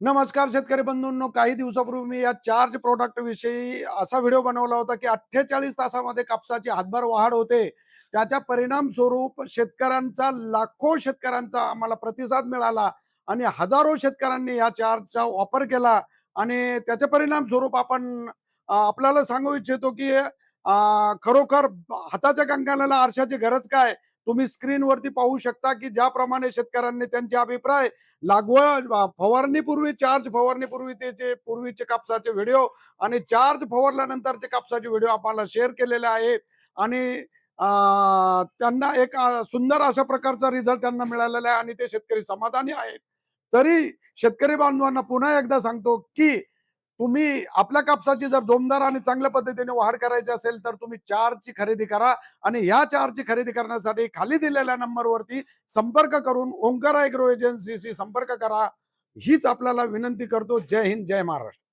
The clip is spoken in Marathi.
नमस्कार शेतकरी बंधूंनो, काही दिवसापूर्वी मी या चार्ज प्रोडक्ट विषयी असा व्हिडिओ बनवला होता की 48 तासामध्ये कापसाची हातभर वाढ होते. त्याच्या परिणाम स्वरूप शेतकऱ्यांचा, लाखो शेतकऱ्यांचा आम्हाला प्रतिसाद मिळाला आणि हजारो शेतकऱ्यांनी या चार्जचा वापर केला आणि त्याचे परिणाम स्वरूप आपण आपल्याला सांगू इच्छितो की खरोखर हाताच्या कंकणाला आरशाची गरज काय. तुम्ही स्क्रीनवरती पाहू शकता की ज्याप्रमाणे शेतकऱ्यांनी त्यांचे अभिप्राय लागवड फवारणीपूर्वी, चार्ज फवारणीपूर्वी त्याचे पूर्वीचे कापसाचे व्हिडिओ आणि चार्ज फवारल्यानंतरचे कापसाचे व्हिडिओ आम्हाला शेअर केलेले आहेत आणि त्यांना एक सुंदर अशा प्रकारचा रिझल्ट त्यांना मिळालेला आहे आणि ते शेतकरी समाधानी आहेत. तरी शेतकरी बांधवांना पुन्हा एकदा सांगतो की तुम्ही आपल्या कापसाची जर जोमदार आणि चांगल्या पद्धतीने वाढ करायची असेल तर तुम्ही चार्जची खरेदी करा आणि या चार्जची खरेदी करण्यासाठी खाली दिलेल्या नंबरवरती संपर्क करून ओंकार एग्रो एजन्सीशी संपर्क करा. हीच आपल्याला विनंती करतो. जय हिंद, जय महाराष्ट्र.